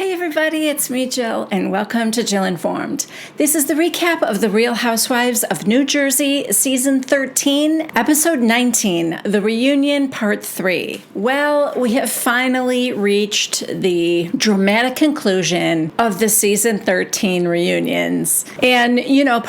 Hey everybody, it's me, Jill, and welcome to Jill Informed. This is the recap of The Real Housewives of New Jersey, Season 13, Episode 19, The Reunion, Part 3. Well, we have finally reached the dramatic conclusion of the Season 13 reunions. And,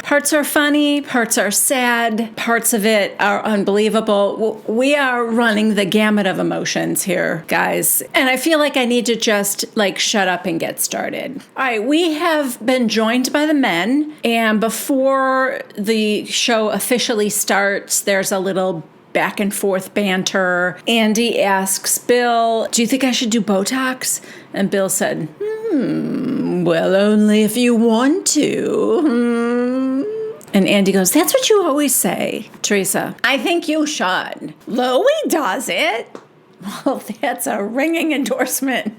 parts are funny, parts are sad, parts of it are unbelievable. We are running the gamut of emotions here, guys. And I feel like I need to just, shut up and get started. All right, we have been joined by the men, and before the show officially starts, there's a little back and forth banter. Andy asks Bill, "Do you think I should do Botox?" And Bill said, well, only if you want to. And Andy goes, "That's what you always say." Teresa, "I think you should." "Louie does it." Well, that's a ringing endorsement.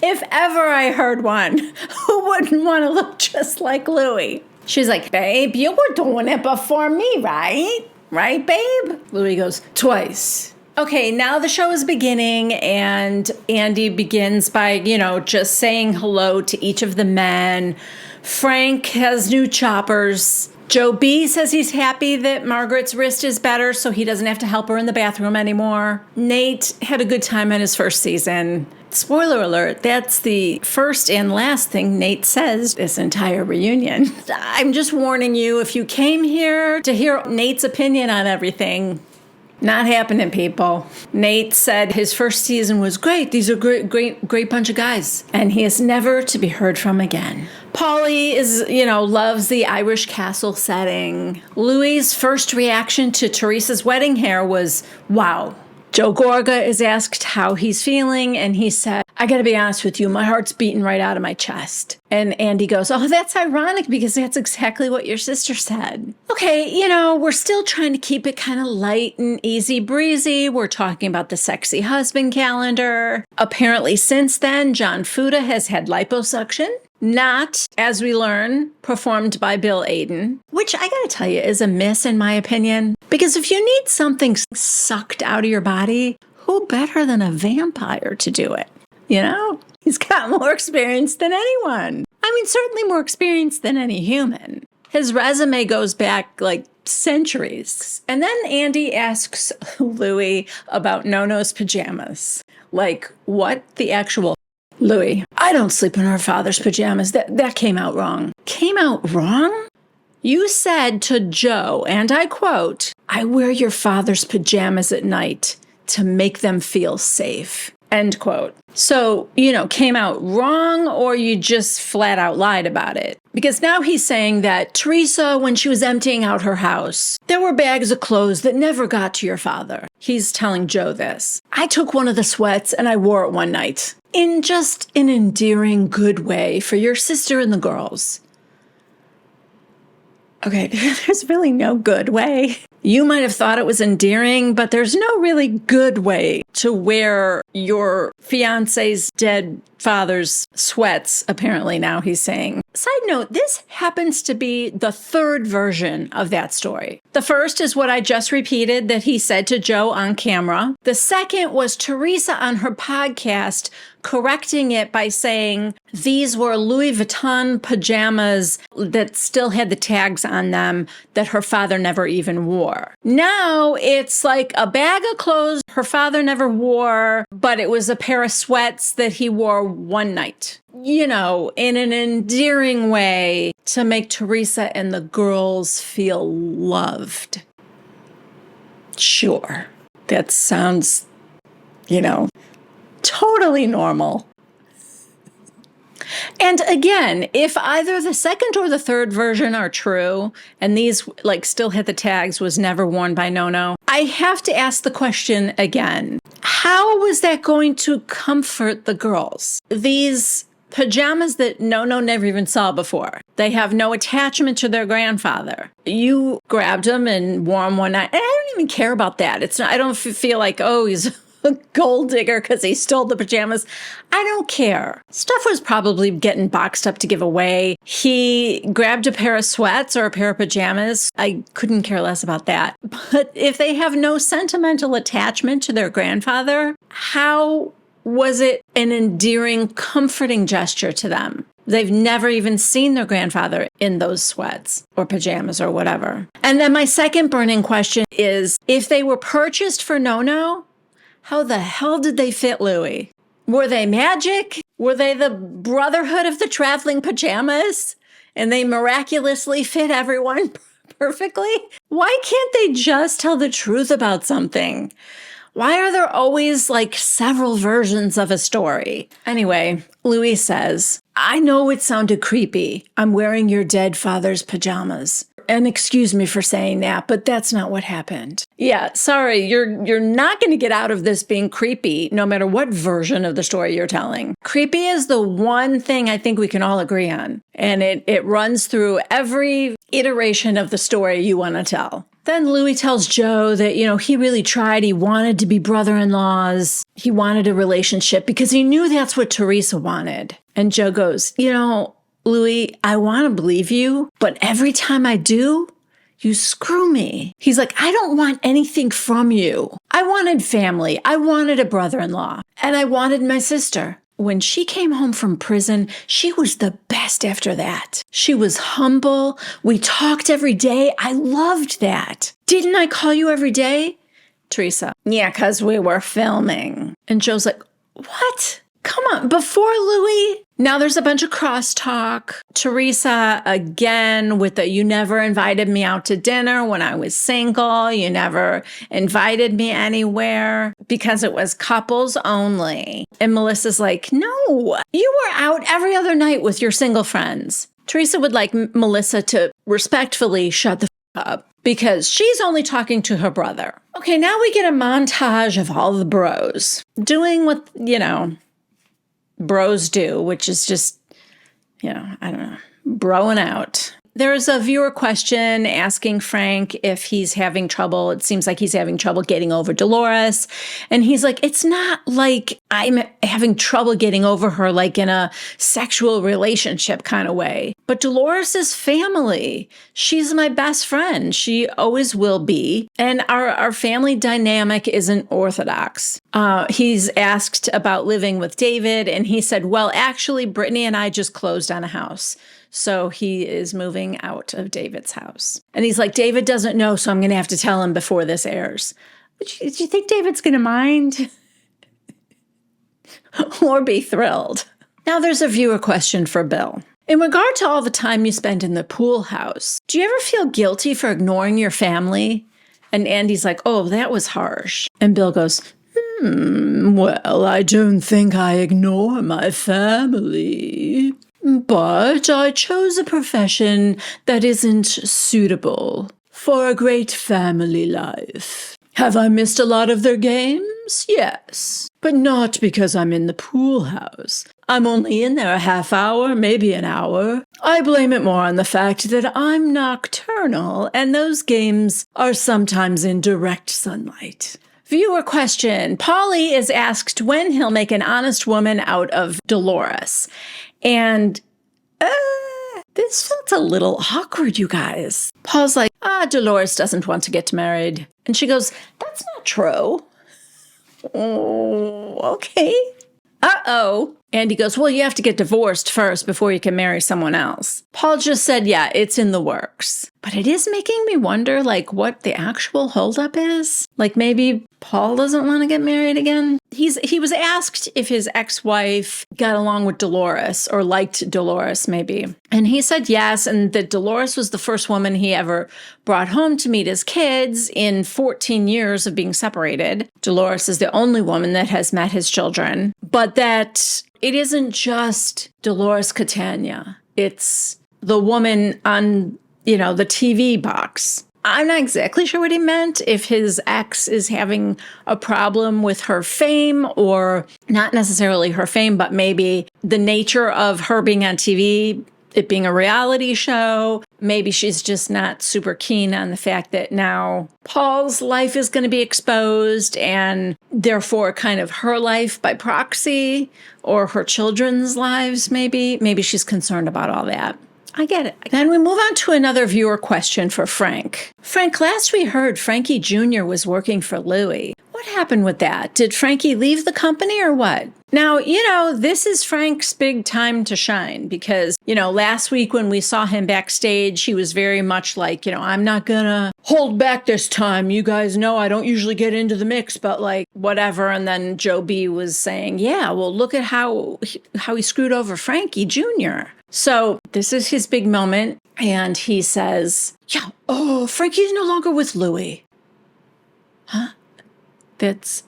If ever I heard one, who wouldn't want to look just like Louie? She's like, "Babe, you were doing it before me, right? Right, babe?" Louie goes, "Twice." Okay, now the show is beginning, and Andy begins by, just saying hello to each of the men. Frank has new choppers. Joe B says he's happy that Margaret's wrist is better so he doesn't have to help her in the bathroom anymore. Nate had a good time in his first season. Spoiler alert, that's the first and last thing Nate says this entire reunion. I'm just warning you, if you came here to hear Nate's opinion on everything, not happening, people. Nate said his first season was great. These are great bunch of guys. And he is never to be heard from again. Paulie is, loves the Irish castle setting. Louie's first reaction to Teresa's wedding hair was, wow. Joe Gorga is asked how he's feeling, and he said, "I gotta be honest with you, my heart's beating right out of my chest." And Andy goes, "Oh, that's ironic because that's exactly what your sister said." Okay, we're still trying to keep it kind of light and easy breezy. We're talking about the sexy husband calendar. Apparently since then, John Fuda has had liposuction. Not, as we learn, performed by Bill Aiden, which I gotta tell you is a miss in my opinion. Because if you need something sucked out of your body, who better than a vampire to do it? He's got more experience than anyone. I mean, certainly more experience than any human. His resume goes back centuries. And then Andy asks Louie about Nono's pajamas. What the actual... "Louie, I don't sleep in her father's pajamas. That came out wrong." Came out wrong? You said to Joe, and I quote, "I wear your father's pajamas at night to make them feel safe." End quote. So, came out wrong, or you just flat out lied about it? Because now he's saying that Teresa, when she was emptying out her house, there were bags of clothes that never got to your father. He's telling Joe this. "I took one of the sweats and I wore it one night. In just an endearing, good way for your sister and the girls." Okay, there's really no good way. You might have thought it was endearing, but there's no really good way to wear your fiance's dead father's sweats, apparently now he's saying. Side note, this happens to be the third version of that story. The first is what I just repeated that he said to Joe on camera. The second was Teresa on her podcast correcting it by saying these were Louis Vuitton pajamas that still had the tags on them that her father never even wore. Now it's like a bag of clothes her father never wore, but it was a pair of sweats that he wore one night. In an endearing way to make Teresa and the girls feel loved. Sure, that sounds, totally normal. And again, if either the second or the third version are true, and these still hit the tags, was never worn by Nono, I have to ask the question again. How was that going to comfort the girls? These pajamas that Nono never even saw before. They have no attachment to their grandfather. You grabbed them and wore them one night. And I don't even care about that. It's not, I don't feel like, oh, he's a gold digger because he stole the pajamas. I don't care. Stuff was probably getting boxed up to give away. He grabbed a pair of sweats or a pair of pajamas. I couldn't care less about that. But if they have no sentimental attachment to their grandfather, how was it an endearing, comforting gesture to them? They've never even seen their grandfather in those sweats or pajamas or whatever. And then my second burning question is, if they were purchased for no-no, how the hell did they fit Louie? Were they magic? Were they the Brotherhood of the Traveling Pajamas? And they miraculously fit everyone perfectly? Why can't they just tell the truth about something? Why are there always like several versions of a story? Anyway, Louie says, I know it sounded creepy. I'm wearing your dead father's pajamas. And excuse me for saying that, but that's not what happened. Yeah, sorry, you're not going to get out of this being creepy, no matter what version of the story you're telling. Creepy is the one thing I think we can all agree on. And it runs through every iteration of the story you want to tell. Then Louie tells Joe that, he really tried. He wanted to be brother-in-laws. He wanted a relationship because he knew that's what Teresa wanted. And Joe goes, Louie, I want to believe you, but every time I do, you screw me. He's like, I don't want anything from you. I wanted family. I wanted a brother-in-law. And I wanted my sister. When she came home from prison, she was the best after that. She was humble. We talked every day. I loved that. Didn't I call you every day? Teresa, yeah, because we were filming. And Joe's like, what? Come on, before Louie? Now there's a bunch of crosstalk. Teresa, again, with the, you never invited me out to dinner when I was single. You never invited me anywhere because it was couples only. And Melissa's like, no, you were out every other night with your single friends. Teresa would like Melissa to respectfully shut the up because she's only talking to her brother. Okay, now we get a montage of all the bros doing what, bros do, which is just, I don't know, broing out. There's a viewer question asking Frank if he's having trouble. It seems like he's having trouble getting over Dolores. And he's like, it's not like I'm having trouble getting over her like in a sexual relationship kind of way. But Dolores is family. She's my best friend. She always will be. And our family dynamic isn't orthodox. He's asked about living with David. And he said, well, actually, Brittany and I just closed on a house. So he is moving out of David's house. And he's like, David doesn't know, so I'm going to have to tell him before this airs. Do you think David's going to mind? Or be thrilled? Now there's a viewer question for Bill. In regard to all the time you spend in the pool house, do you ever feel guilty for ignoring your family? And Andy's like, oh, that was harsh. And Bill goes, well, I don't think I ignore my family. But I chose a profession that isn't suitable for a great family life. Have I missed a lot of their games? Yes. But not because I'm in the pool house. I'm only in there a half hour, maybe an hour. I blame it more on the fact that I'm nocturnal, and those games are sometimes in direct sunlight. Viewer question. Polly is asked when he'll make an honest woman out of Dolores. And this felt a little awkward, you guys. Paul's like, Dolores doesn't want to get married. And she goes, that's not true. Oh, okay. Uh-oh. And he goes, well, you have to get divorced first before you can marry someone else. Paul just said, yeah, it's in the works. But it is making me wonder, what the actual holdup is. Maybe Paul doesn't want to get married again. He was asked if his ex-wife got along with Dolores or liked Dolores, maybe. And he said yes, and that Dolores was the first woman he ever brought home to meet his kids in 14 years of being separated. Dolores is the only woman that has met his children. But that it isn't just Dolores Catania. It's the woman on, the TV box. I'm not exactly sure what he meant, if his ex is having a problem with her fame, or not necessarily her fame, but maybe the nature of her being on TV, it being a reality show. Maybe she's just not super keen on the fact that now Paul's life is going to be exposed, and therefore kind of her life by proxy, or her children's lives, maybe. Maybe she's concerned about all that. I get it. Then we move on to another viewer question for Frank. Frank, last we heard Frankie Jr. was working for Louie. What happened with that? Did Frankie leave the company or what? Now, this is Frank's big time to shine because, last week when we saw him backstage, he was very much like, I'm not gonna hold back this time. You guys know I don't usually get into the mix, but like whatever. And then Joe B was saying, yeah, well, look at how he screwed over Frankie Jr. So this is his big moment. And he says, yeah, oh, Frankie's no longer with Louie. Huh? That's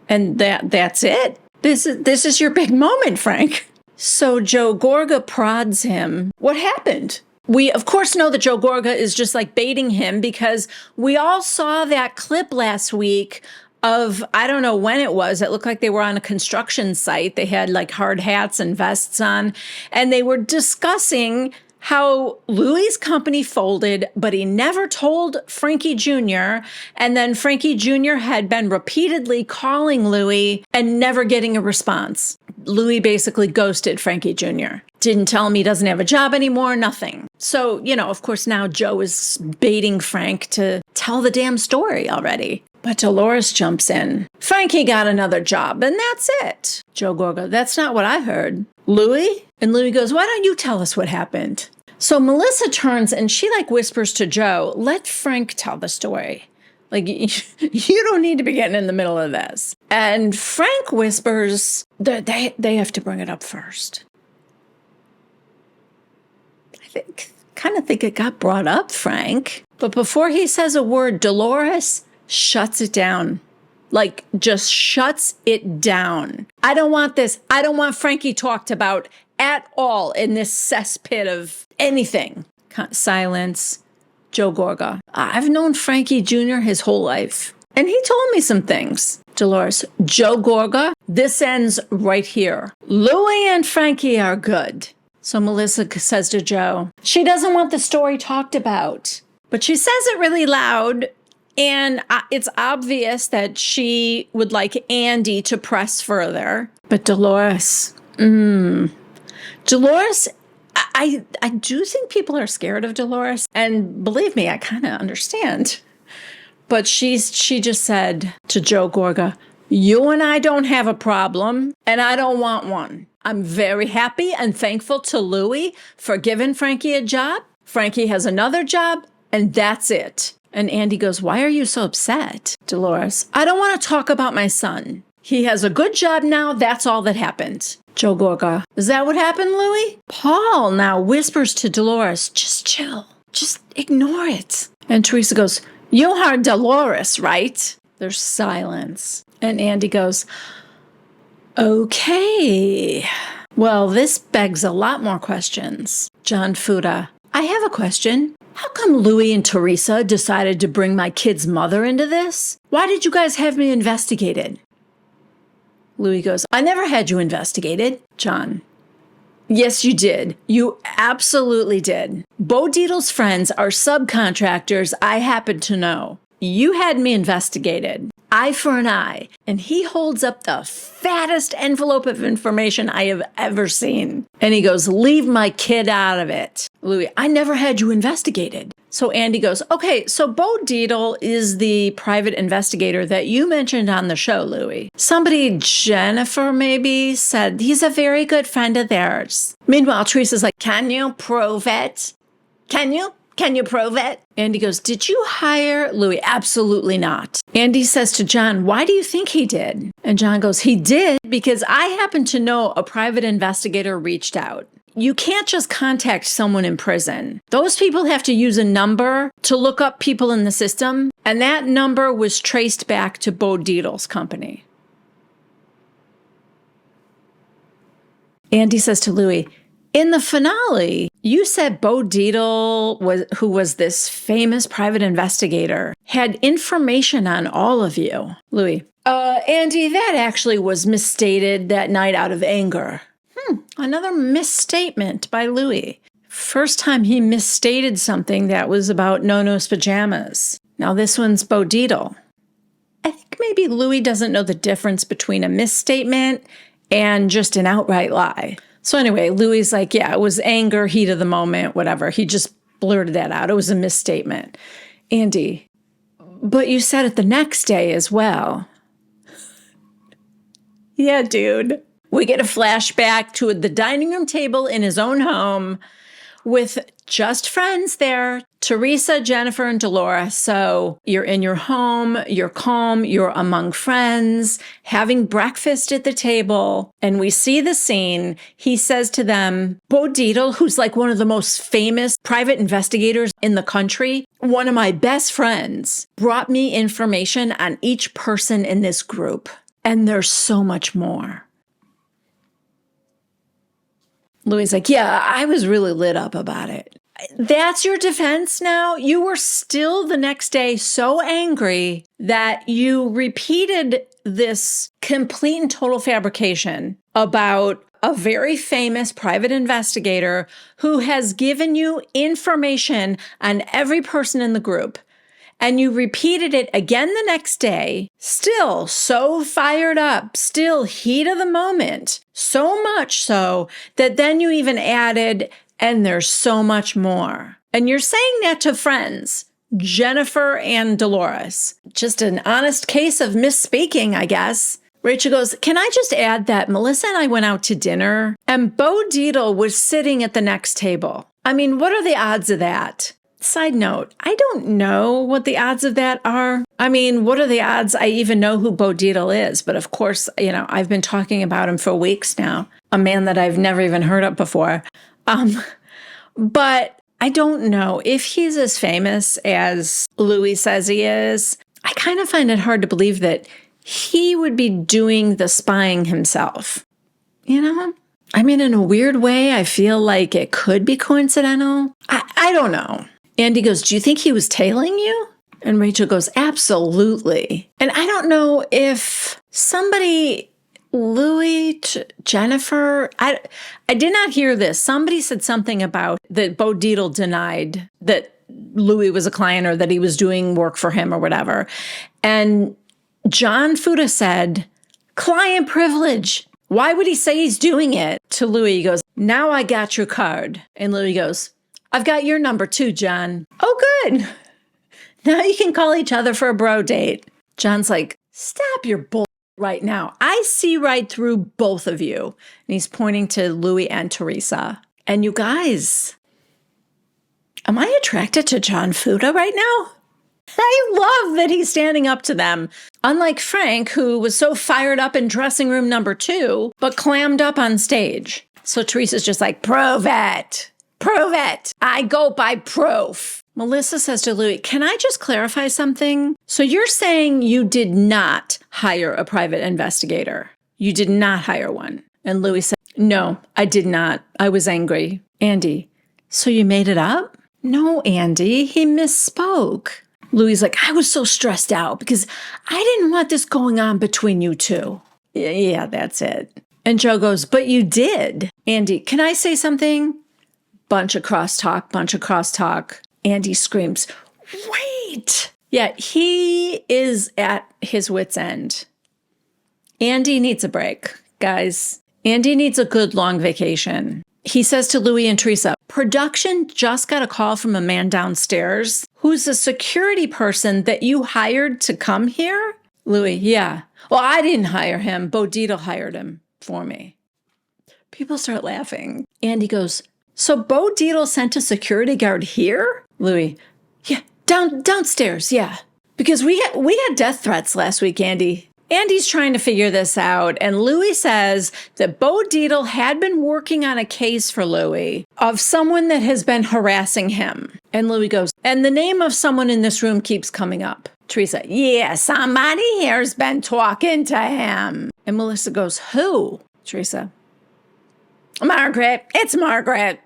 it. This is your big moment, Frank. So Joe Gorga prods him. What happened? We of course know that Joe Gorga is just like baiting him because we all saw that clip last week of, I don't know when it was. It looked like they were on a construction site. They had like hard hats and vests on, and they were discussing how Louie's company folded, but he never told Frankie Jr. And then Frankie Jr. had been repeatedly calling Louie and never getting a response. Louie basically ghosted Frankie Jr. Didn't tell him he doesn't have a job anymore, nothing. So, of course, now Joe is baiting Frank to tell the damn story already. But Dolores jumps in. Frankie got another job, and that's it. Joe Gorga, that's not what I heard. Louie? And Louie goes, why don't you tell us what happened? So Melissa turns and she whispers to Joe, let Frank tell the story. Like, you don't need to be getting in the middle of this. And Frank whispers that they have to bring it up first. I kind of think it got brought up, Frank. But before he says a word, Dolores shuts it down. Like, just shuts it down. I don't want this. I don't want Frankie talked about at all in this cesspit of anything. Silence. Joe Gorga. I've known Frankie Jr. his whole life, and he told me some things. Dolores. Joe Gorga, this ends right here. Louie and Frankie are good. So Melissa says to Joe, she doesn't want the story talked about, but she says it really loud. And it's obvious that she would like Andy to press further. But Dolores, Dolores, I do think people are scared of Dolores. And believe me, I kind of understand. But she just said to Joe Gorga, you and I don't have a problem, and I don't want one. I'm very happy and thankful to Louie for giving Frankie a job. Frankie has another job, and that's it. And Andy goes, why are you so upset? Dolores, I don't want to talk about my son. He has a good job now. That's all that happened. Joe Gorga, is that what happened, Louie? Paul now whispers to Dolores, just chill. Just ignore it. And Teresa goes, you are Dolores, right? There's silence. And Andy goes, okay. Well, this begs a lot more questions. John Fuda, I have a question. How come Louie and Teresa decided to bring my kid's mother into this? Why did you guys have me investigated? Louie goes, I never had you investigated. John, yes, you did. You absolutely did. Bo Dietl's friends are subcontractors I happen to know. You had me investigated. Eye for an eye. And he holds up the fattest envelope of information I have ever seen. And he goes, leave my kid out of it. Louie, I never had you investigated. So Andy goes, okay, so Bo Dietl is the private investigator that you mentioned on the show, Louie. Somebody, Jennifer maybe, said he's a very good friend of theirs. Meanwhile, Teresa's like, can you prove it? Can you? Can you prove it? Andy goes, did you hire Louie? Absolutely not. Andy says to John, why do you think he did? And John goes, he did because I happen to know a private investigator reached out. You can't just contact someone in prison. Those people have to use a number to look up people in the system. And that number was traced back to Bo Dietl's company. Andy says to Louie, in the finale, you said Bo Dietl, who was this famous private investigator, had information on all of you. Louie, Andy, that actually was misstated that night out of anger. Another misstatement by Louie. First time he misstated something that was about Nono's pajamas. Now this one's Bo Dietl. I think maybe Louie doesn't know the difference between a misstatement and just an outright lie. So anyway, Louie's like, yeah, it was anger, heat of the moment, whatever. He just blurted that out. It was a misstatement. Andy, But you said it the next day as well. Yeah, dude. We get a flashback to the dining room table in his own home with just friends there, Teresa, Jennifer, and Dolores. So you're in your home, you're calm, you're among friends, having breakfast at the table. And we see the scene. He says to them, Bo Dietl, who's like one of the most famous private investigators in the country, one of my best friends, brought me information on each person in this group. And there's so much more. Louie's like, yeah, I was really lit up about it. That's your defense now? You were still the next day so angry that you repeated this complete and total fabrication about a very famous private investigator who has given you information on every person in the group. And you repeated it again the next day, still so fired up, still heat of the moment, so much so that then you even added, and there's so much more. And you're saying that to friends, Jennifer and Dolores. Just an honest case of misspeaking, I guess. Rachel goes, can I just add that Melissa and I went out to dinner and Bo Dietl was sitting at the next table? I mean, what are the odds of that? Side note, I don't know what the odds of that are. I mean, what are the odds I even know who Bo Dietl is? But of course, I've been talking about him for weeks now, a man that I've never even heard of before. But I don't know if he's as famous as Louie says he is. I kind of find it hard to believe that he would be doing the spying himself. I mean, in a weird way, I feel like it could be coincidental. I don't know. Andy goes, do you think he was tailing you? And Rachel goes, absolutely. And I don't know if somebody, Louie, Jennifer, I did not hear this. Somebody said something about that Bo Dietl denied that Louie was a client or that he was doing work for him or whatever. And John Fuda said, client privilege. Why would he say he's doing it? To Louie, he goes, now I got your card. And Louie goes, I've got your number too, John. Oh, good. Now you can call each other for a bro date. John's like, stop your bull right now. I see right through both of you. And he's pointing to Louie and Teresa. And you guys, am I attracted to John Fuda right now? I love that he's standing up to them. Unlike Frank, who was so fired up in dressing room number 2, but clammed up on stage. So Teresa's just like, prove it. Prove it. I go by proof. Melissa says to Louie, can I just clarify something? So you're saying you did not hire a private investigator. You did not hire one. And Louie said, no, I did not. I was angry. Andy, so you made it up? No, Andy, he misspoke. Louie's like, I was so stressed out because I didn't want this going on between you two. Yeah, that's it. And Joe goes, but you did. Andy, can I say something? Bunch of crosstalk. Andy screams, wait. Yeah, he is at his wit's end. Andy needs a break, guys. Andy needs a good long vacation. He says to Louie and Teresa, production just got a call from a man downstairs who's a security person that you hired to come here? Louie, yeah. Well, I didn't hire him. Bo Dietl hired him for me. People start laughing. Andy goes, so Bo Dietl sent a security guard here? Louie, yeah, downstairs, yeah. Because we had death threats last week, Andy. Andy's trying to figure this out, and Louie says that Bo Dietl had been working on a case for Louie of someone that has been harassing him. And Louie goes, and the name of someone in this room keeps coming up. Teresa, yeah, somebody here's been talking to him. And Melissa goes, who? Teresa, Margaret, it's Margaret.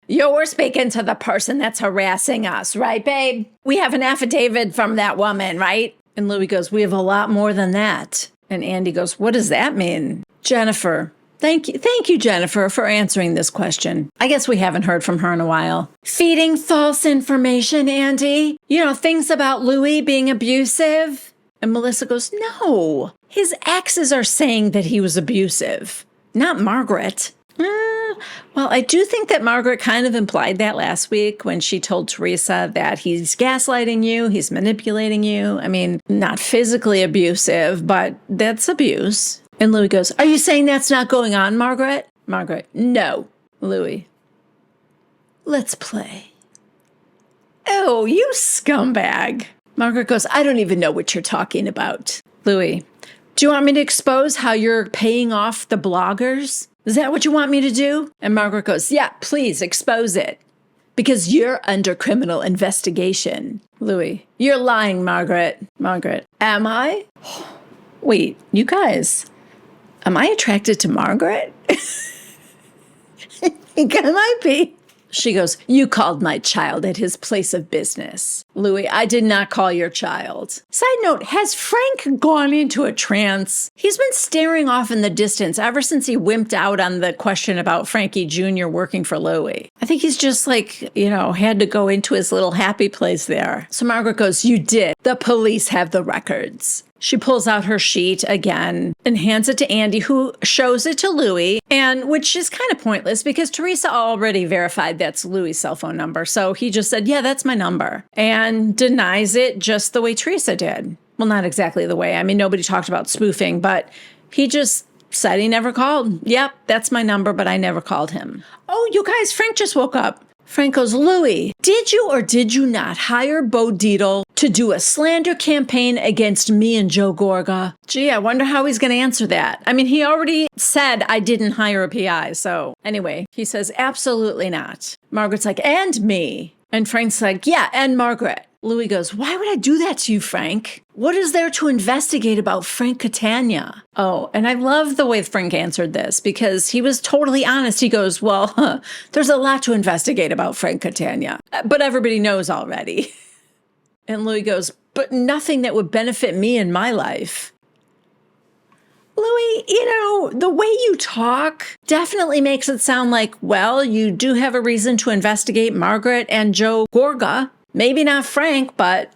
You're speaking to the person that's harassing us, right, babe? We have an affidavit from that woman, right? And Louie goes, we have a lot more than that. And Andy goes, what does that mean? Jennifer, thank you, Jennifer, for answering this question. I guess we haven't heard from her in a while. Feeding false information, Andy. Things about Louie being abusive. And Melissa goes, no, his exes are saying that he was abusive, not Margaret. Well, Well, I do think that Margaret kind of implied that last week when she told Teresa that he's gaslighting you, he's manipulating you. I mean, not physically abusive, but that's abuse. And Louie goes, are you saying that's not going on, Margaret? Margaret, no. Louie, let's play. Oh, you scumbag. Margaret goes, I don't even know what you're talking about. Louie, do you want me to expose how you're paying off the bloggers? Is that what you want me to do? And Margaret goes, yeah, please expose it. Because you're under criminal investigation. Louie, you're lying, Margaret. Margaret, am I? Wait, you guys, am I attracted to Margaret? I think I might be. She goes, you called my child at his place of business. Louie, I did not call your child. Side note, has Frank gone into a trance? He's been staring off in the distance ever since he wimped out on the question about Frankie Jr. working for Louie. I think he's just had to go into his little happy place there. So Margaret goes, you did. The police have the records. She pulls out her sheet again and hands it to Andy, who shows it to Louie, and which is kind of pointless because Teresa already verified that's Louie's cell phone number. So he just said, yeah, that's my number, and denies it just the way Teresa did. Well, not exactly the way. I mean, nobody talked about spoofing, but he just said he never called. Yep, that's my number, but I never called him. Oh, you guys, Frank just woke up. Frank goes, Louie, did you or did you not hire Bo Dietl to do a slander campaign against me and Joe Gorga? Gee, I wonder how he's going to answer that. I mean, he already said I didn't hire a PI. So anyway, he says, absolutely not. Margaret's like, and me. And Frank's like, yeah, and Margaret. Louie goes, why would I do that to you, Frank? What is there to investigate about Frank Catania? Oh, and I love the way Frank answered this because he was totally honest. He goes, well, there's a lot to investigate about Frank Catania, but everybody knows already. And Louie goes, but nothing that would benefit me in my life. Louie, the way you talk definitely makes it sound like, well, you do have a reason to investigate Margaret and Joe Gorga. Maybe not Frank, but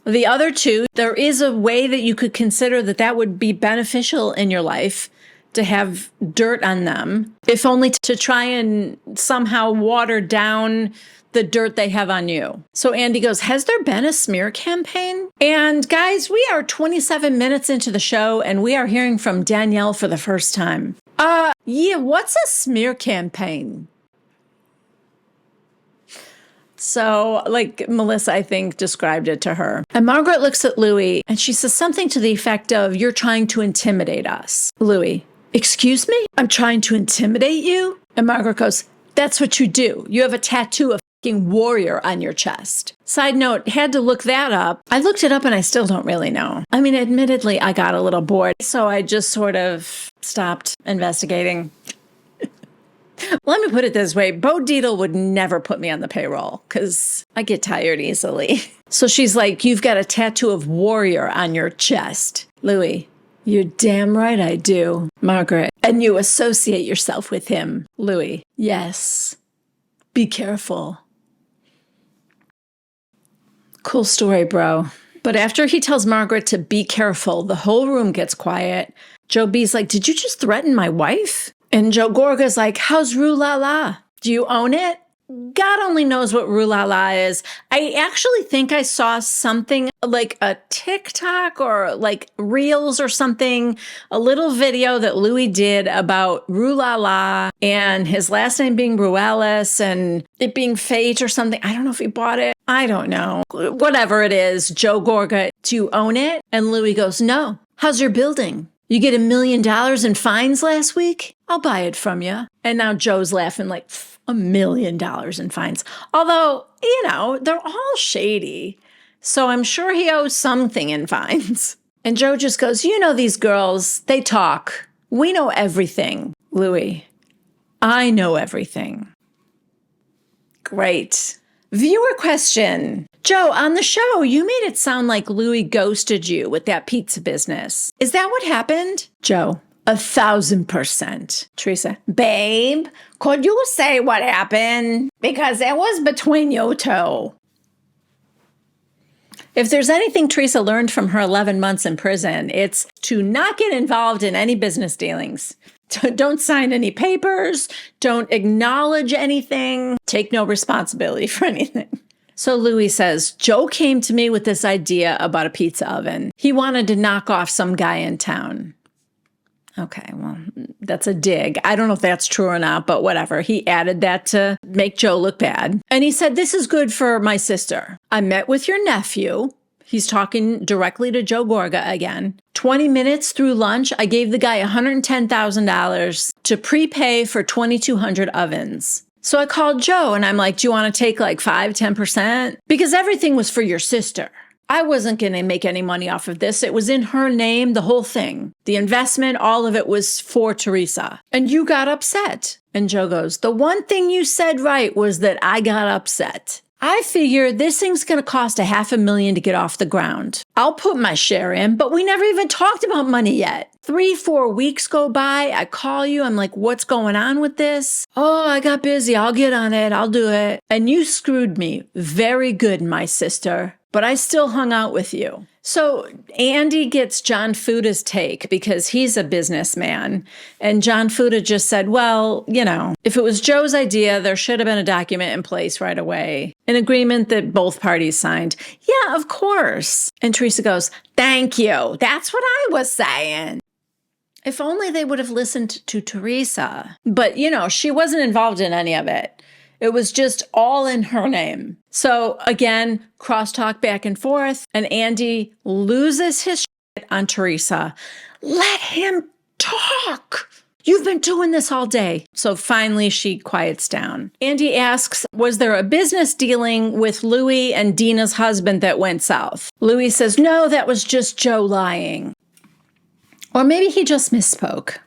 the other two, there is a way that you could consider that would be beneficial in your life to have dirt on them, if only to try and somehow water down the dirt they have on you. So Andy goes, has there been a smear campaign? And guys, we are 27 minutes into the show and we are hearing from Danielle for the first time. Yeah, what's a smear campaign? So, Melissa, I think, described it to her. And Margaret looks at Louie and she says something to the effect of, you're trying to intimidate us. Louie, excuse me? I'm trying to intimidate you? And Margaret goes, that's what you do. You have a tattoo of fucking warrior on your chest. Side note, had to look that up. I looked it up and I still don't really know. I mean, admittedly, I got a little bored. So I just sort of stopped investigating. Let me put it this way. Bo Dietl would never put me on the payroll because I get tired easily. So she's like, you've got a tattoo of warrior on your chest. Louie, you're damn right I do. Margaret, and you associate yourself with him. Louie, yes. Be careful. Cool story, bro. But after he tells Margaret to be careful, the whole room gets quiet. Joe B's like, did you just threaten my wife? And Joe Gorga's like, how's Rue La La? Do you own it? God only knows what Rue La La is. I actually think I saw something like a TikTok or like Reels or something, a little video that Louie did about Rue La La and his last name being Ruelas and it being Fate or something. I don't know if he bought it. I don't know. Whatever it is, Joe Gorga, do you own it? And Louie goes, no. How's your building? You get $1 million in fines last week? I'll buy it from you. And now Joe's laughing like $1 million in fines. Although, they're all shady. So I'm sure he owes something in fines. And Joe just goes, these girls, they talk. We know everything. Louie, I know everything. Great. Viewer question. Joe, on the show, you made it sound like Louie ghosted you with that pizza business. Is that what happened? Joe, 1,000%. Teresa, babe, could you say what happened? Because it was between you two. If there's anything Teresa learned from her 11 months in prison, it's to not get involved in any business dealings. Don't sign any papers. Don't acknowledge anything. Take no responsibility for anything. So Louie says, Joe came to me with this idea about a pizza oven. He wanted to knock off some guy in town. Okay, well, that's a dig. I don't know if that's true or not, but whatever. He added that to make Joe look bad. And he said, this is good for my sister. I met with your nephew. He's talking directly to Joe Gorga again. 20 minutes through lunch, I gave the guy $110,000 to prepay for 2,200 ovens. So I called Joe and I'm like, do you want to take like 5-10%? Because everything was for your sister. I wasn't going to make any money off of this. It was in her name, the whole thing. The investment, all of it was for Teresa. And you got upset. And Joe goes, the one thing you said right was that I got upset. I figured this thing's going to cost $500,000 to get off the ground. I'll put my share in, but we never even talked about money yet. 3-4 weeks go by. I call you. I'm like, what's going on with this? Oh, I got busy. I'll get on it. I'll do it. And you screwed me. Very good, my sister. But I still hung out with you. So Andy gets John Fuda's take because he's a businessman. And John Fuda just said, well, you know, if it was Joe's idea, there should have been a document in place right away. An agreement that both parties signed. Yeah, of course. And Teresa goes, thank you. That's what I was saying. If only they would have listened to Teresa. But, you know, she wasn't involved in any of it. It was just all in her name. So again, crosstalk back and forth, and Andy loses his shit on Teresa. Let him talk. You've been doing this all day. So finally she quiets down. Andy asks, was there a business dealing with Louie and Dina's husband that went south? Louie says, no, that was just Joe lying. Or maybe he just misspoke.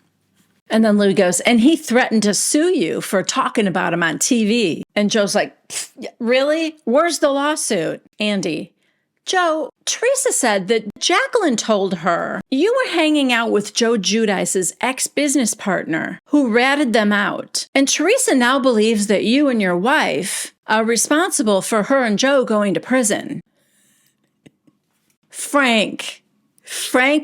And then Louie goes, and he threatened to sue you for talking about him on TV. And Joe's like, really? Where's the lawsuit? Andy, Joe, Teresa said that Jacqueline told her you were hanging out with Joe Giudice's ex-business partner who ratted them out. And Teresa now believes that you and your wife are responsible for her and Joe going to prison. Frank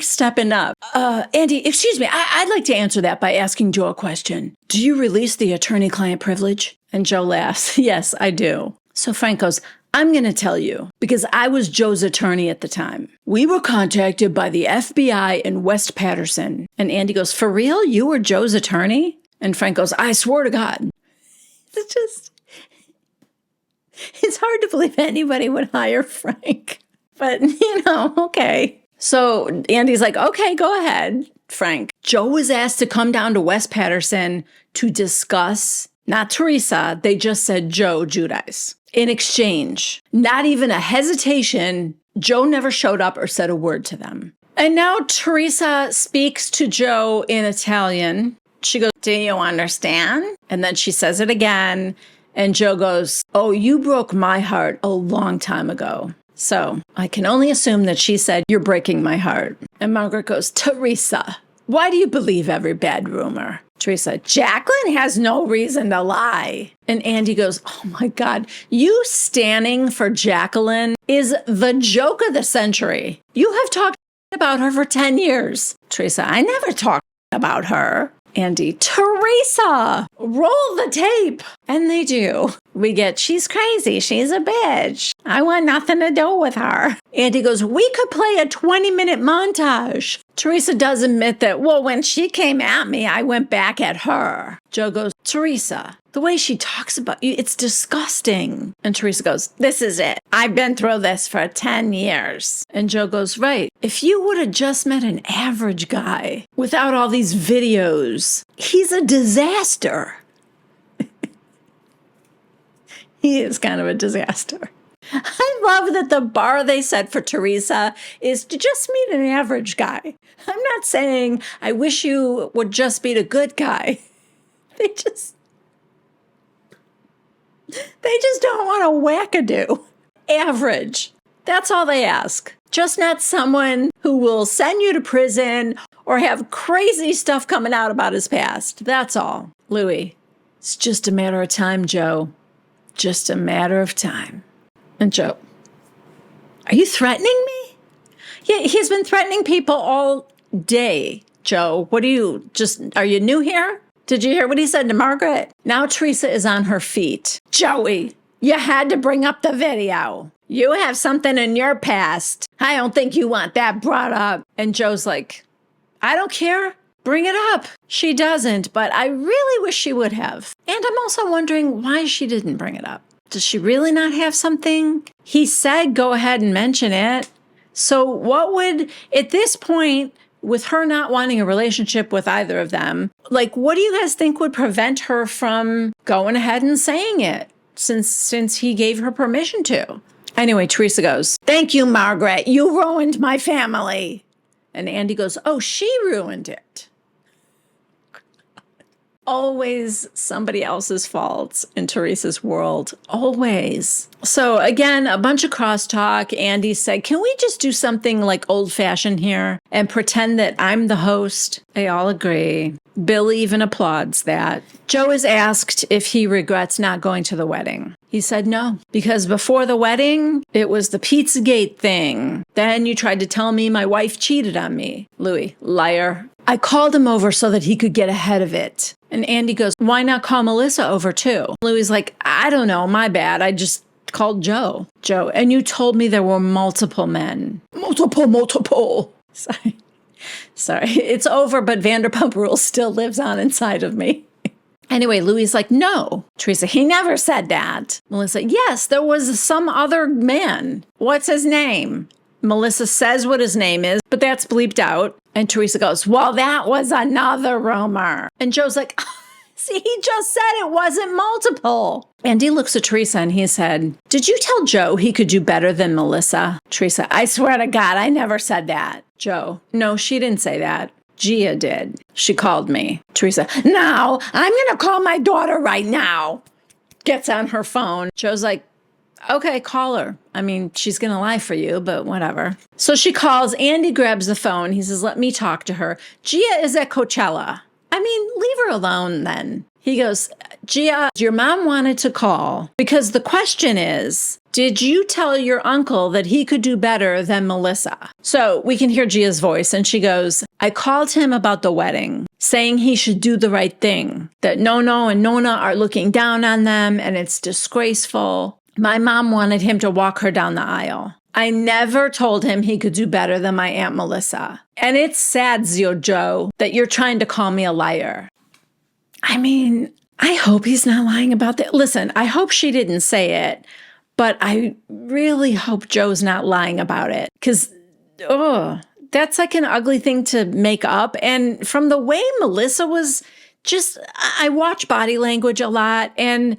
stepping up. Andy, excuse me, I'd like to answer that by asking Joe a question. Do you release the attorney-client privilege? And Joe laughs. Yes, I do. So Frank goes, I'm going to tell you, because I was Joe's attorney at the time. We were contacted by the FBI in West Patterson. And Andy goes, for real? You were Joe's attorney? And Frank goes, I swear to God. It's hard to believe anybody would hire Frank. But, you know, okay. So Andy's like, okay, go ahead, Frank. Joe was asked to come down to West Patterson to discuss, not Teresa, they just said Joe Giudice. In exchange, not even a hesitation, Joe never showed up or said a word to them. And now Teresa speaks to Joe in Italian. She goes, do you understand? And then she says it again. And Joe goes, oh, you broke my heart a long time ago. So I can only assume that she said, you're breaking my heart. And Margaret goes, Teresa, why do you believe every bad rumor? Teresa, Jacqueline has no reason to lie. And Andy goes, oh my God, you standing for Jacqueline is the joke of the century. You have talked about her for 10 years. Teresa, I never talked about her. Andy, Teresa, roll the tape. And they do. We get, she's crazy. She's a bitch. I want nothing to do with her. Andy goes, we could play a 20-minute montage. Teresa does admit that, well, when she came at me, I went back at her. Joe goes, Teresa, the way she talks about you, it's disgusting. And Teresa goes, this is it. I've been through this for 10 years. And Joe goes, right. If you would have just met an average guy without all these videos, he's a disaster. He is kind of a disaster. I love that the bar they set for Teresa is to just meet an average guy. I'm not saying I wish you would just meet a good guy. They just don't want a wackadoo. Average. That's all they ask. Just not someone who will send you to prison or have crazy stuff coming out about his past. That's all. Louie, it's just a matter of time, Joe. Just a matter of time. And Joe, are you threatening me? Yeah, he's been threatening people all day. Joe, are you new here? Did you hear what he said to Margaret? Now Teresa is on her feet. Joey, you had to bring up the video. You have something in your past. I don't think you want that brought up. And Joe's like, I don't care. Bring it up. She doesn't, but I really wish she would have. And I'm also wondering why she didn't bring it up. Does she really not have something? He said, go ahead and mention it. So what would, at this point, with her not wanting a relationship with either of them, like, what do you guys think would prevent her from going ahead and saying it since he gave her permission to? Anyway, Teresa goes, thank you, Margaret. You ruined my family. And Andy goes, oh, she ruined it. Always somebody else's fault in Teresa's world. Always. So again, a bunch of crosstalk. Andy said, can we just do something like old fashioned here and pretend that I'm the host? They all agree. Bill even applauds that. Joe is asked if he regrets not going to the wedding. He said no, because before the wedding, it was the Pizzagate thing. Then you tried to tell me my wife cheated on me. Louie, liar. I called him over so that he could get ahead of it. And Andy goes, why not call Melissa over too? Louie's like, I don't know, my bad. I just called Joe. Joe, and you told me there were multiple men. Multiple. Sorry, it's over, but Vanderpump Rules still lives on inside of me. Anyway, Louie's like, no. Teresa, he never said that. Melissa, yes, there was some other man. What's his name? Melissa says what his name is, but that's bleeped out. And Teresa goes, well, that was another rumor. And Joe's like, see, he just said it wasn't multiple. Andy looks at Teresa and he said, did you tell Joe he could do better than Melissa? Teresa, I swear to God, I never said that. Joe, no, she didn't say that. Gia did. She called me. Teresa, now I'm going to call my daughter right now. Gets on her phone. Joe's like, okay, call her. I mean, she's going to lie for you, but whatever. So she calls. Andy grabs the phone. He says, let me talk to her. Gia is at Coachella. I mean, leave her alone then. He goes, Gia, your mom wanted to call because the question is, did you tell your uncle that he could do better than Melissa? So we can hear Gia's voice and she goes, I called him about the wedding, saying he should do the right thing, that Nono and Nona are looking down on them and it's disgraceful. My mom wanted him to walk her down the aisle. I never told him he could do better than my Aunt Melissa. And it's sad, Zio Joe, that you're trying to call me a liar. I mean, I hope he's not lying about that. Listen, I hope she didn't say it, but I really hope Joe's not lying about it. Because, that's like an ugly thing to make up. And from the way Melissa was just, I watch body language a lot, and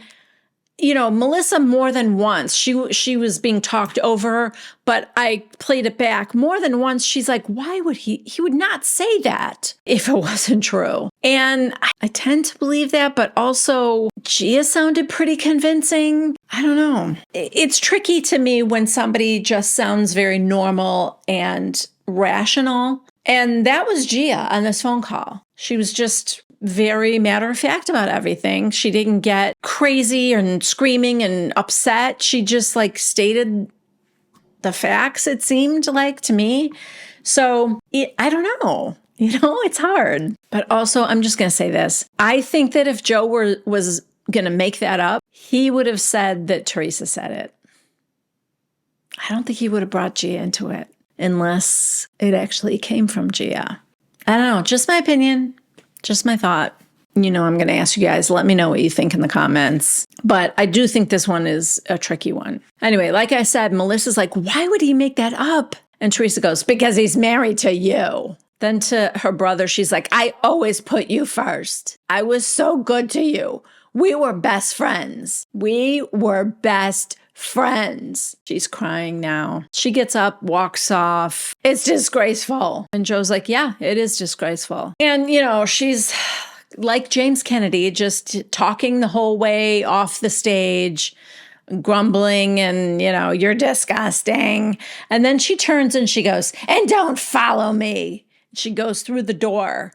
you know, Melissa more than once, she was being talked over, but I played it back more than once. She's like, why would he would not say that if it wasn't true. And I tend to believe that, but also Gia sounded pretty convincing. I don't know. It's tricky to me when somebody just sounds very normal and rational. And that was Gia on this phone call. She was just very matter of fact about everything. She didn't get crazy and screaming and upset. She just like stated the facts, it seemed like to me. So I don't know. You know, it's hard. But also, I'm just going to say this. I think that if Joe was going to make that up, he would have said that Teresa said it. I don't think he would have brought Gia into it unless it actually came from Gia. I don't know. Just my opinion. Just my thought. You know, I'm going to ask you guys, let me know what you think in the comments. But I do think this one is a tricky one. Anyway, like I said, Melissa's like, why would he make that up? And Teresa goes, because he's married to you. Then to her brother, she's like, I always put you first. I was so good to you. We were best friends. We were best friends. She's crying now. She gets up, walks off. It's disgraceful. And Joe's like, yeah, it is disgraceful. And, you know, she's like James Kennedy, just talking the whole way off the stage, grumbling and, you know, you're disgusting. And then she turns and she goes, and don't follow me. She goes through the door.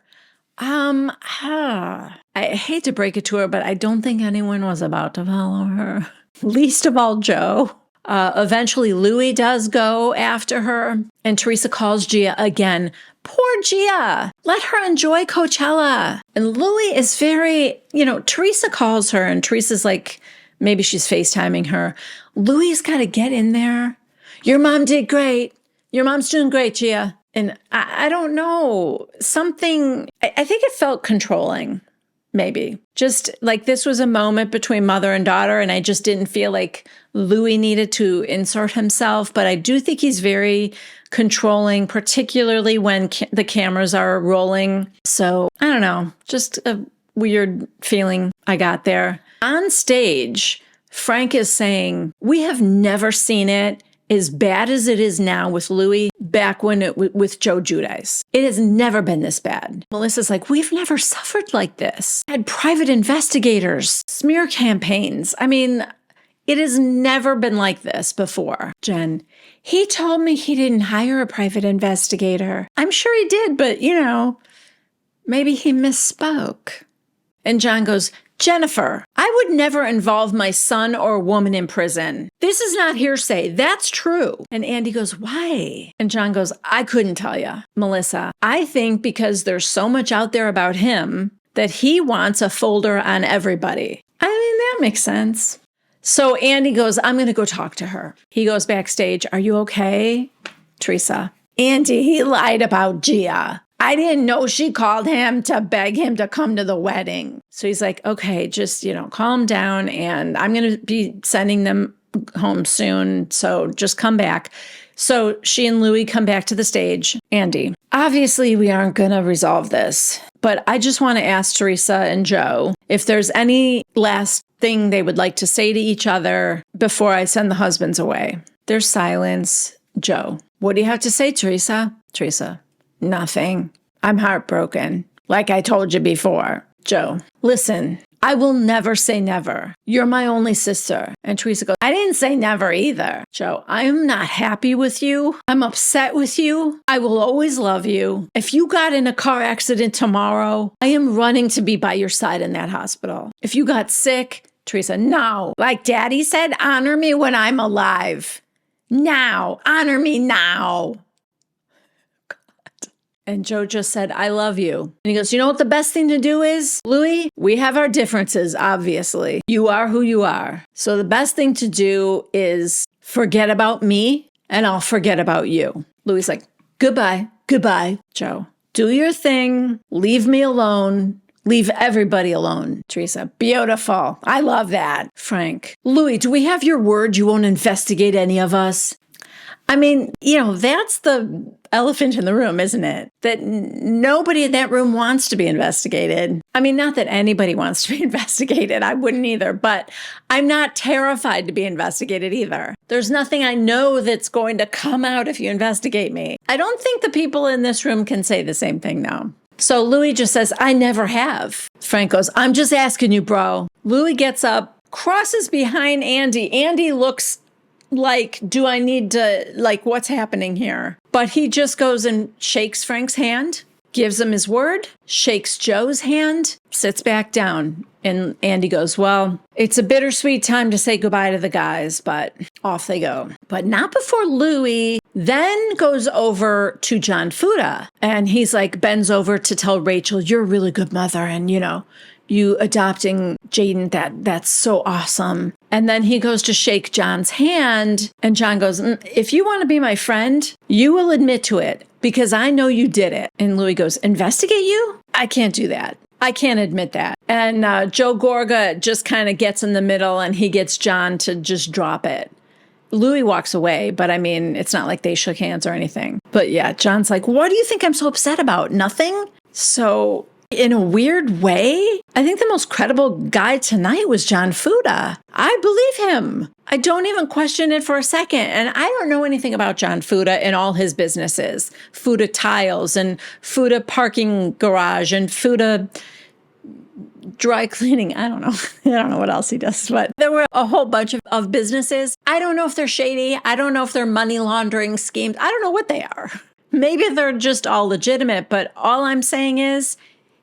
I hate to break it to her, but I don't think anyone was about to follow her. Least of all Joe. Eventually, Louie does go after her, and Teresa calls Gia again. Poor Gia. Let her enjoy Coachella. And Louie is very, Teresa calls her, and Teresa's like, maybe she's FaceTiming her. Louie's got to get in there. Your mom did great. Your mom's doing great, Gia. And I don't know, I think it felt controlling, maybe. Just like this was a moment between mother and daughter, and I just didn't feel like Louie needed to insert himself. But I do think he's very controlling, particularly when the cameras are rolling. So I don't know, just a weird feeling I got there. On stage, Frank is saying, we have never seen it as bad as it is now with Louie back when with Joe Giudice. It has never been this bad. Melissa's like, we've never suffered like this. Had private investigators, smear campaigns. I mean, it has never been like this before. Jen, he told me he didn't hire a private investigator. I'm sure he did, but maybe he misspoke. And John goes, Jennifer, I would never involve my son or woman in prison. This is not hearsay. That's true. And Andy goes, why? And John goes, I couldn't tell you. Melissa, I think because there's so much out there about him that he wants a folder on everybody. I mean, that makes sense. So Andy goes, I'm going to go talk to her. He goes backstage. Are you okay? Teresa, Andy, he lied about Gia. I didn't know she called him to beg him to come to the wedding. So he's like, okay, just, calm down. And I'm going to be sending them home soon. So just come back. So she and Louie come back to the stage. Andy, obviously we aren't going to resolve this, but I just want to ask Teresa and Joe if there's any last thing they would like to say to each other before I send the husbands away. There's silence. Joe, what do you have to say, Teresa? Teresa, nothing. I'm heartbroken. Like I told you before. Joe, listen, I will never say never. You're my only sister. And Teresa goes, I didn't say never either. Joe, I'm not happy with you. I'm upset with you. I will always love you. If you got in a car accident tomorrow, I am running to be by your side in that hospital. If you got sick, Teresa, no. Like Daddy said, honor me when I'm alive. Now. Honor me now. And Joe just said, I love you. And he goes, you know what the best thing to do is, Louie? We have our differences, obviously. You are who you are. So the best thing to do is forget about me and I'll forget about you. Louie's like, goodbye, goodbye. Joe, do your thing. Leave me alone. Leave everybody alone. Teresa, beautiful. I love that. Frank, Louie, do we have your word you won't investigate any of us? I mean, that's the elephant in the room, isn't it? That nobody in that room wants to be investigated. I mean, not that anybody wants to be investigated. I wouldn't either, but I'm not terrified to be investigated either. There's nothing I know that's going to come out if you investigate me. I don't think the people in this room can say the same thing now. So Louie just says, I never have. Frank goes, I'm just asking you, bro. Louie gets up, crosses behind Andy. Andy looks like, do I need to, what's happening here? But he just goes and shakes Frank's hand, gives him his word, shakes Joe's hand, sits back down. And Andy goes, well, it's a bittersweet time to say goodbye to the guys, but off they go. But not before Louie then goes over to John Fuda. And he's like, bends over to tell Rachel, you're a really good mother. And, you adopting Jaden, that's so awesome. And then he goes to shake John's hand. And John goes, if you want to be my friend, you will admit to it because I know you did it. And Louie goes, investigate you? I can't do that. I can't admit that. And Joe Gorga just kind of gets in the middle and he gets John to just drop it. Louie walks away, but I mean, it's not like they shook hands or anything. But yeah, John's like, what do you think I'm so upset about? Nothing? So in a weird way, I think the most credible guy tonight was John Fuda. I believe him. I don't even question it for a second. And I don't know anything about John Fuda and all his businesses. Fuda Tiles and Fuda Parking Garage and Fuda Dry Cleaning. I don't know. I don't know what else he does. But there were a whole bunch of businesses. I don't know if they're shady. I don't know if they're money laundering schemes. I don't know what they are. Maybe they're just all legitimate. But all I'm saying is,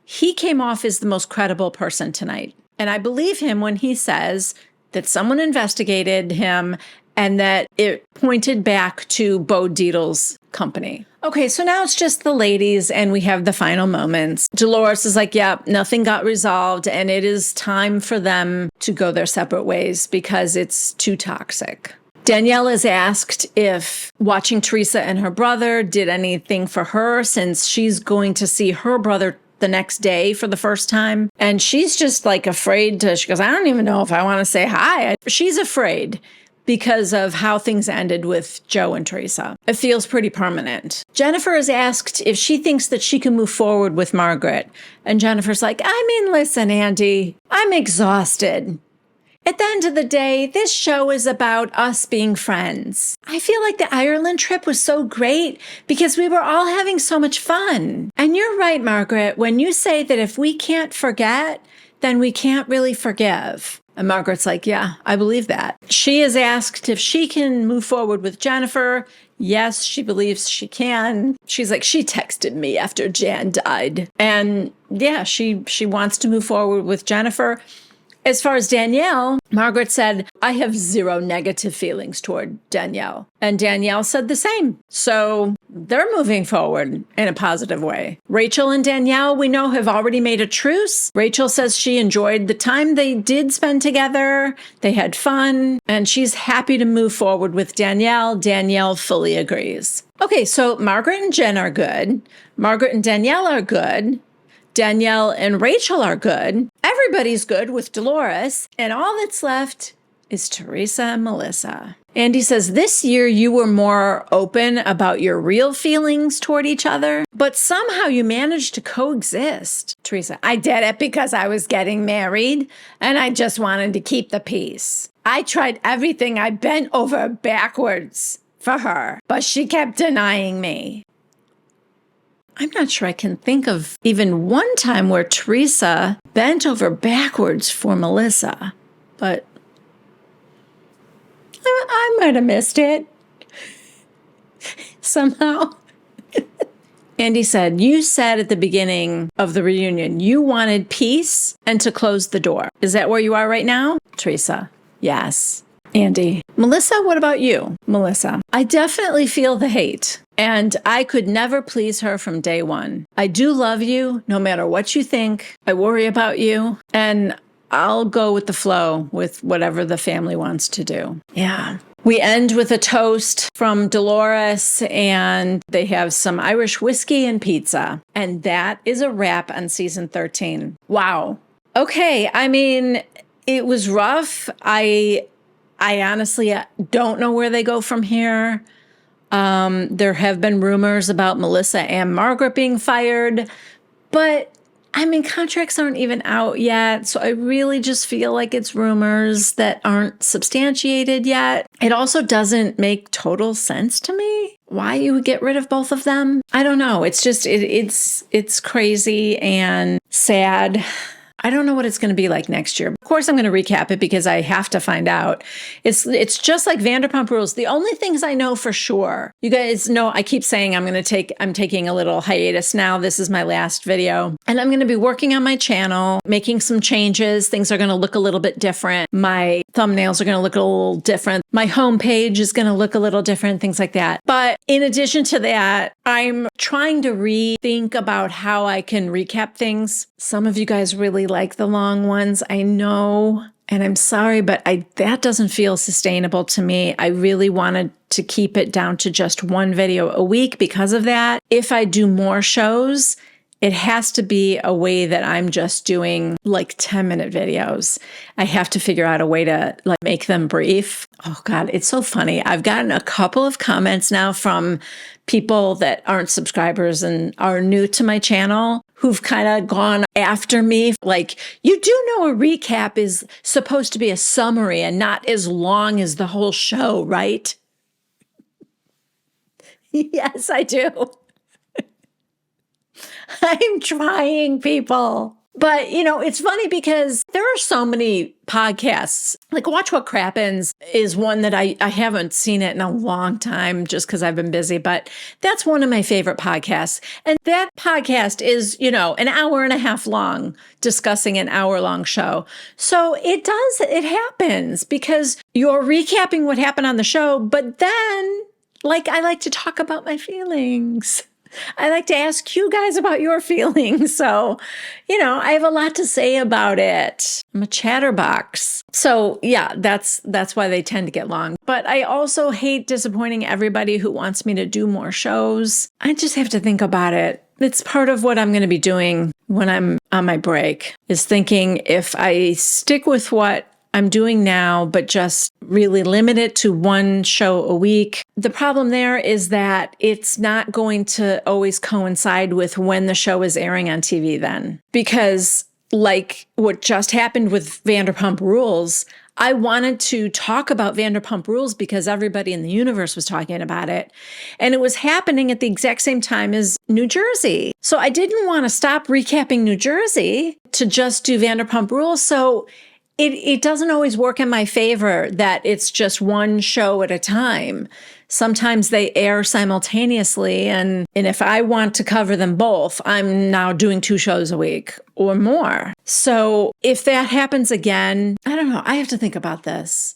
he came off as the most credible person tonight. And I believe him when he says that someone investigated him and that it pointed back to Bo Dietl's company. Okay, so now it's just the ladies and we have the final moments. Dolores is like, yeah, nothing got resolved and it is time for them to go their separate ways because it's too toxic. Danielle is asked if watching Teresa and her brother did anything for her since she's going to see her brother the next day for the first time. And she's just like afraid to, she goes, I don't even know if I want to say hi. She's afraid because of how things ended with Joe and Teresa. It feels pretty permanent. Jennifer is asked if she thinks that she can move forward with Margaret. And Jennifer's like, I mean, listen, Andy, I'm exhausted. At the end of the day, this show is about us being friends. I feel like the Ireland trip was so great because we were all having so much fun. And you're right, Margaret, when you say that if we can't forget, then we can't really forgive. And Margaret's like, yeah, I believe that. She is asked if she can move forward with Jennifer. Yes, she believes she can. She's like, she texted me after Jan died. And yeah, she wants to move forward with Jennifer. As far as Danielle, Margaret said, I have zero negative feelings toward Danielle. And Danielle said the same. So they're moving forward in a positive way. Rachel and Danielle, we know, have already made a truce. Rachel says she enjoyed the time they did spend together. They had fun. And she's happy to move forward with Danielle. Danielle fully agrees. Okay, so Margaret and Jen are good. Margaret and Danielle are good. Danielle and Rachel are good. Everybody's good with Dolores. And all that's left is Teresa and Melissa. Andy says, this year you were more open about your real feelings toward each other, but somehow you managed to coexist. Teresa, I did it because I was getting married and I just wanted to keep the peace. I tried everything. I bent over backwards for her, but she kept denying me. I'm not sure I can think of even one time where Teresa bent over backwards for Melissa, but I might have missed it somehow. Andy said, you said at the beginning of the reunion, you wanted peace and to close the door. Is that where you are right now? Teresa, yes. Andy, Melissa, what about you? Melissa, I definitely feel the hate. And I could never please her from day one. I do love you, no matter what you think. I worry about you. And I'll go with the flow with whatever the family wants to do. Yeah. We end with a toast from Dolores, and they have some Irish whiskey and pizza. And that is a wrap on season 13. Wow. Okay. I mean, it was rough. I honestly don't know where they go from here. There have been rumors about Melissa and Margaret being fired, but I mean, contracts aren't even out yet. So I really just feel like it's rumors that aren't substantiated yet. It also doesn't make total sense to me why you would get rid of both of them. I don't know. It's just, it's crazy and sad. I don't know what it's going to be like next year. Of course, I'm going to recap it because I have to find out. It's just like Vanderpump Rules. The only things I know for sure, you guys know, I keep saying I'm taking a little hiatus now. This is my last video. And I'm going to be working on my channel, making some changes. Things are going to look a little bit different. My thumbnails are going to look a little different. My homepage is going to look a little different, things like that. But in addition to that, I'm trying to rethink about how I can recap things. Some of you guys really like the long ones. I know, and I'm sorry, but that doesn't feel sustainable to me. I really wanted to keep it down to just one video a week because of that. If I do more shows, it has to be a way that I'm just doing like 10-minute videos. I have to figure out a way to like make them brief. Oh God, it's so funny. I've gotten a couple of comments now from people that aren't subscribers and are new to my channel who've kind of gone after me. Like, you do know a recap is supposed to be a summary and not as long as the whole show, right? Yes, I do. I'm trying, people. But, it's funny because there are so many podcasts. Like Watch What Crappens is one that I haven't seen it in a long time just because I've been busy, but that's one of my favorite podcasts. And that podcast is, an hour and a half long, discussing an hour-long show. So it happens because you're recapping what happened on the show, but then, I like to talk about my feelings. I like to ask you guys about your feelings. So, I have a lot to say about it. I'm a chatterbox. So yeah, that's why they tend to get long. But I also hate disappointing everybody who wants me to do more shows. I just have to think about it. It's part of what I'm going to be doing when I'm on my break, is thinking if I stick with what I'm doing now, but just really limit it to one show a week. The problem there is that it's not going to always coincide with when the show is airing on TV then. Because like what just happened with Vanderpump Rules, I wanted to talk about Vanderpump Rules because everybody in the universe was talking about it. And it was happening at the exact same time as New Jersey. So I didn't want to stop recapping New Jersey to just do Vanderpump Rules. So it doesn't always work in my favor that it's just one show at a time. Sometimes they air simultaneously, and if I want to cover them both, I'm now doing 2 shows a week or more. So if that happens again, I don't know. I have to think about this.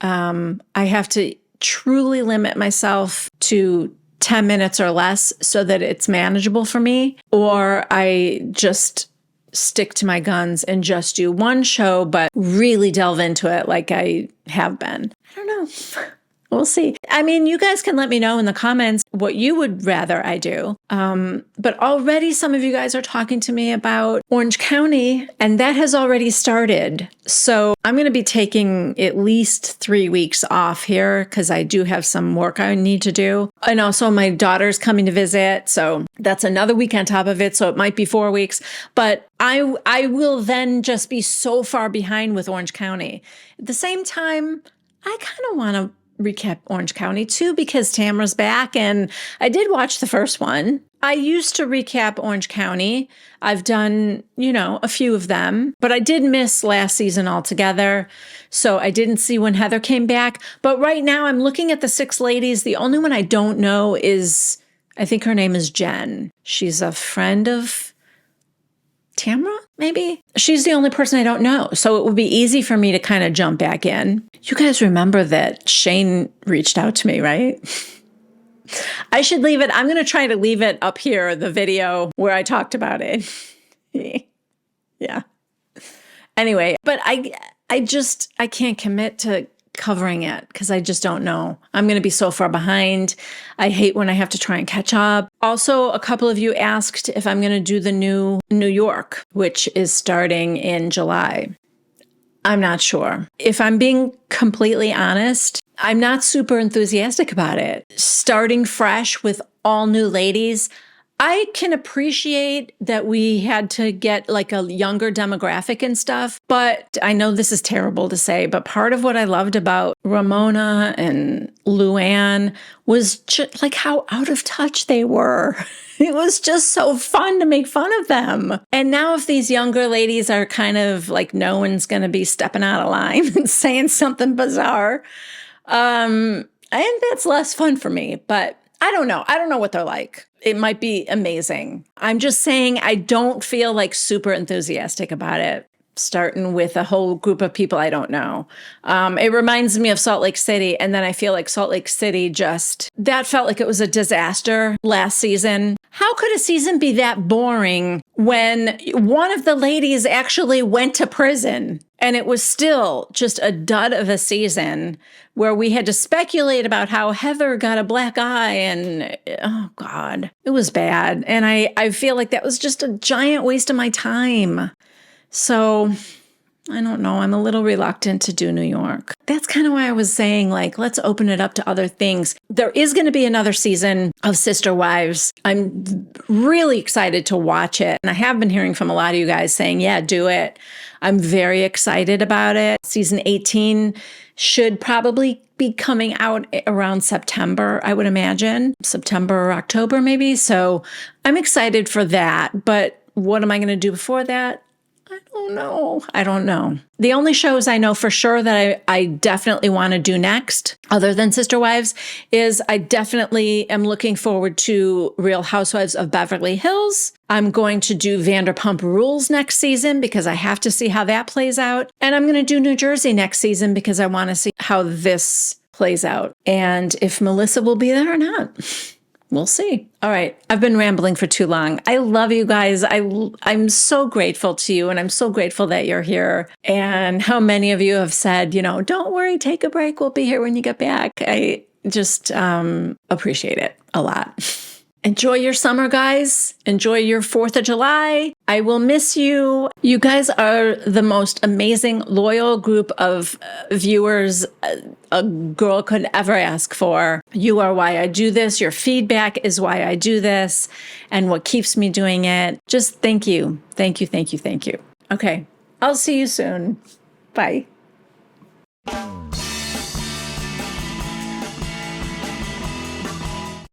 I have to truly limit myself to 10 minutes or less so that it's manageable for me, or I just stick to my guns and just do one show, but really delve into it like I have been. I don't know. We'll see. I mean, you guys can let me know in the comments what you would rather I do. But already some of you guys are talking to me about Orange County, and that has already started. So I'm going to be taking at least 3 weeks off here because I do have some work I need to do. And also my daughter's coming to visit. So that's another week on top of it. So it might be 4 weeks. But I will then just be so far behind with Orange County. At the same time, I kind of want to recap Orange County too, because Tamara's back and I did watch the first one. I used to recap Orange County. I've done, a few of them, but I did miss last season altogether. So I didn't see when Heather came back. But right now I'm looking at the 6 ladies. The only one I don't know is, I think her name is Jen. She's a friend of Tamara, maybe? She's the only person I don't know. So it would be easy for me to kind of jump back in. You guys remember that Shane reached out to me, right? I should leave it. I'm going to try to leave it up here, the video where I talked about it. Yeah. Anyway, but I can't commit to covering it because I just don't know. I'm going to be so far behind. I hate when I have to try and catch up. Also, a couple of you asked if I'm going to do the new New York, which is starting in July. I'm not sure. If I'm being completely honest, I'm not super enthusiastic about it. Starting fresh with all new ladies, I can appreciate that we had to get like a younger demographic and stuff, but I know this is terrible to say, but part of what I loved about Ramona and Luann was just like how out of touch they were. It was just so fun to make fun of them. And now if these younger ladies are kind of like no one's going to be stepping out of line and saying something bizarre, I think that's less fun for me, but I don't know. I don't know what they're like. It might be amazing. I'm just saying I don't feel like super enthusiastic about it, starting with a whole group of people I don't know. It reminds me of Salt Lake City, and then I feel like Salt Lake City that felt like it was a disaster last season. How could a season be that boring when one of the ladies actually went to prison and it was still just a dud of a season where we had to speculate about how Heather got a black eye and, oh God, it was bad. And I feel like that was just a giant waste of my time. So I don't know. I'm a little reluctant to do New York. That's kind of why I was saying, like, let's open it up to other things. There is going to be another season of Sister Wives. I'm really excited to watch it. And I have been hearing from a lot of you guys saying, yeah, do it. I'm very excited about it. Season 18 should probably be coming out around September, I would imagine. September or October, maybe. So I'm excited for that. But what am I going to do before that? I don't know. The only shows I know for sure that I definitely want to do next, other than Sister Wives, is I definitely am looking forward to Real Housewives of Beverly Hills. I'm going to do Vanderpump Rules next season because I have to see how that plays out. And I'm going to do New Jersey next season because I want to see how this plays out and if Melissa will be there or not. We'll see. All right. I've been rambling for too long. I love you guys. I'm so grateful to you, and I'm so grateful that you're here. And how many of you have said, don't worry, take a break. We'll be here when you get back. I just appreciate it a lot. Enjoy your summer, guys. Enjoy your 4th of July. I will miss you. You guys are the most amazing, loyal group of viewers a girl could ever ask for. You are why I do this. Your feedback is why I do this and what keeps me doing it. Just thank you. Thank you, thank you, thank you. Okay. I'll see you soon. Bye.